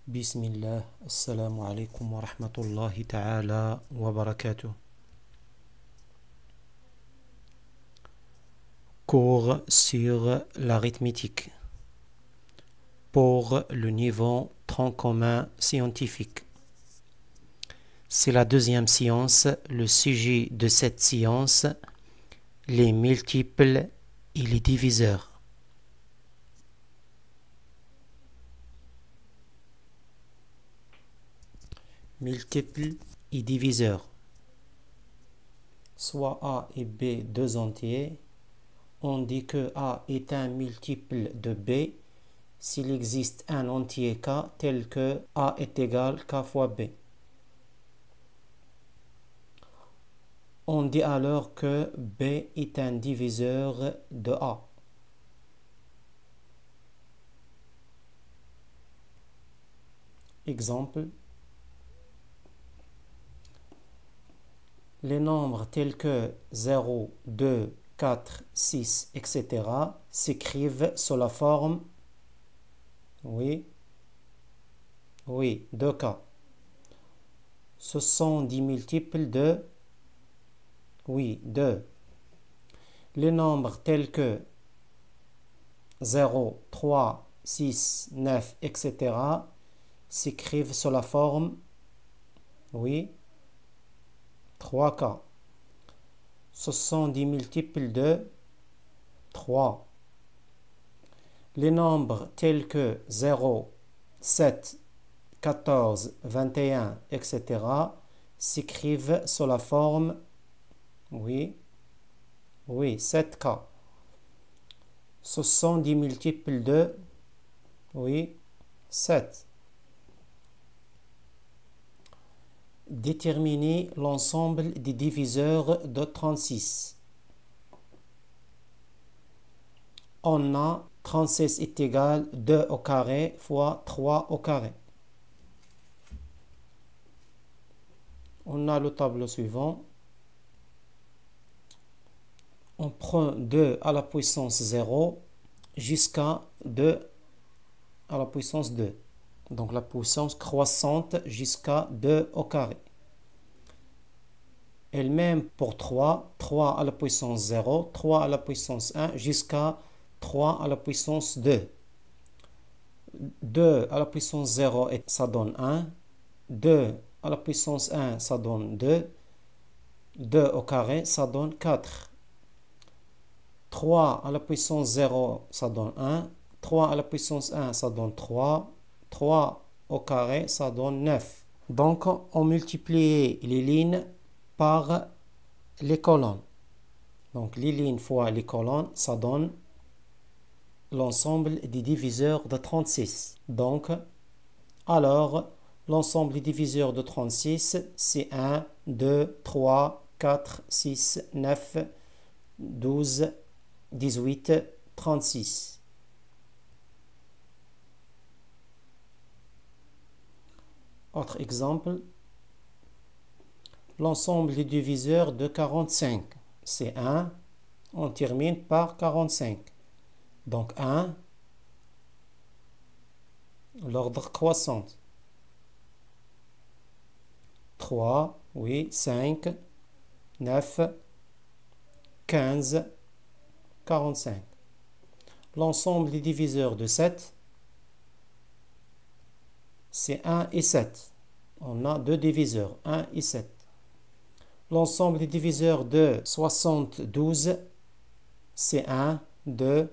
Bismillah, assalamu alaikum wa rahmatullahi ta'ala wa barakatuh. Cours sur l'arithmétique pour le niveau tronc commun scientifique. C'est la deuxième séance. Le sujet de cette séance, les multiples et les diviseurs. Multiples et diviseurs. Soit A et B deux entiers. On dit que A est un multiple de B s'il existe un entier K tel que A est égal K fois B. On dit alors que B est un diviseur de A. Exemple. Les nombres tels que 0, 2, 4, 6, etc. s'écrivent sous la forme, oui, 2K. Ce sont des multiples de, 2. Les nombres tels que 0, 3, 6, 9, etc. s'écrivent sous la forme, 3K. Ce sont des multiples de 3. Les nombres tels que 0, 7, 14, 21, etc. s'écrivent sous la forme 7K. Ce sont des multiples de 7. Déterminer l'ensemble des diviseurs de 36. On a 36 est égal 2 au carré fois 3 au carré. On a le tableau suivant. On prend 2 à la puissance 0 jusqu'à 2 à la puissance 2. Donc la puissance croissante jusqu'à 2 au carré. Elle-même pour 3, 3 à la puissance 0, 3 à la puissance 1 jusqu'à 3 à la puissance 2. 2 à la puissance 0, ça donne 1. 2 à la puissance 1, ça donne 2. 2 au carré, ça donne 4. 3 à la puissance 0, ça donne 1. 3 à la puissance 1, ça donne 3. 3 au carré, ça donne 9. Donc, on multiplie les lignes par les colonnes. Donc, les lignes fois les colonnes, ça donne l'ensemble des diviseurs de 36. Donc, alors, l'ensemble des diviseurs de 36, c'est 1, 2, 3, 4, 6, 9, 12, 18, 36. Autre exemple, l'ensemble des diviseurs de 45, c'est 1, on termine par 45. Donc 1, l'ordre croissant. 3, 5, 9, 15, 45. L'ensemble des diviseurs de 7, c'est 1 et 7. On a deux diviseurs, 1 et 7. L'ensemble des diviseurs de 72, c'est 1, 2,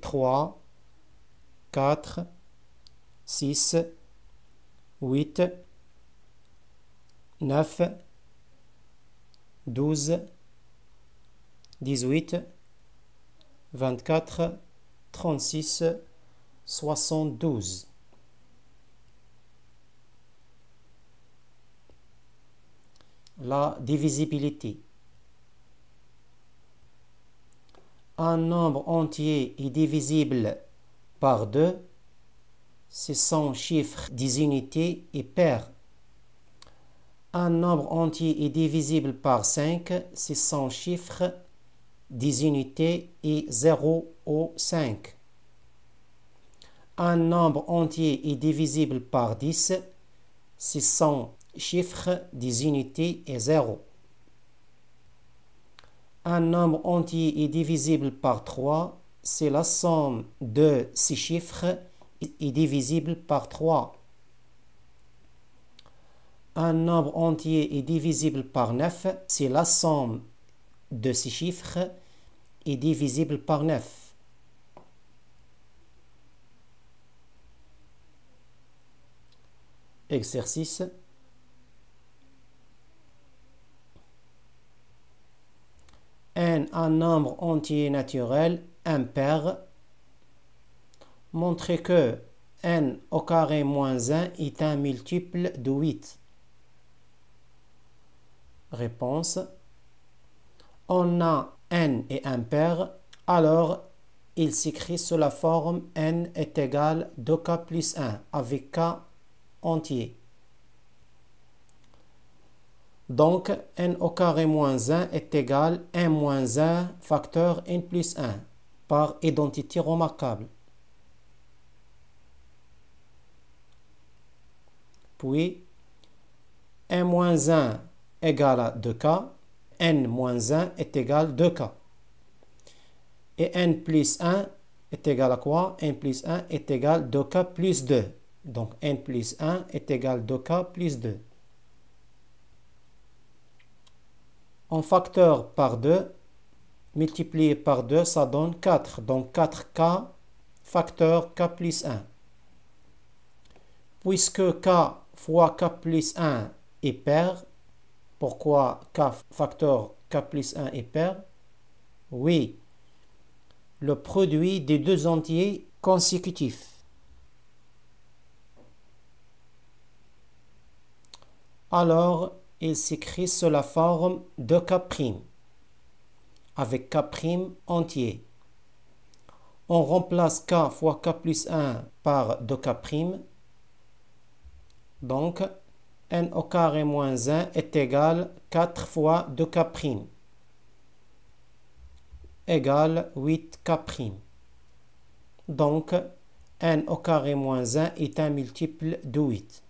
3, 4, 6, 8, 9, 12, 18, 24, 36, 72. La divisibilité. Un nombre entier est divisible par 2 si son chiffre des unités est pair. Un nombre entier est divisible par 5 si son chiffre des unités est 0 ou 5. Un nombre entier est divisible par 10 si son chiffre des unités est 0. Un nombre entier est divisible par 3 si la somme de ces chiffres est divisible par 3. Un nombre entier est divisible par 9 si la somme de ces chiffres est divisible par 9. Exercice. N, un nombre entier naturel impair. Montrez que n au carré moins 1 est un multiple de 8. Réponse. On a n est impair, alors il s'écrit sous la forme n est égal à 2k plus 1 avec k entier. Donc, n au carré moins 1 est égal à n moins 1 facteur n plus 1 par identité remarquable. Puis, n moins 1 égale à 2k, n moins 1 est égal à 2k. Et n plus 1 est égal à quoi? N plus 1 est égal à 2k plus 2. Donc, n plus 1 est égal à 2k plus 2. En facteur par 2, multiplié par 2, ça donne 4. Donc 4k facteur k plus 1. Puisque k fois k plus 1 est pair, pourquoi k facteur k plus 1 est pair? Oui, le produit des deux entiers consécutifs. Alors, il s'écrit sous la forme de k', avec k' entier. On remplace k fois k plus 1 par 2k'. Donc, n au carré moins 1 est égal à 4 fois 2k', égale 8k'. Donc, n au carré moins 1 est un multiple de 8.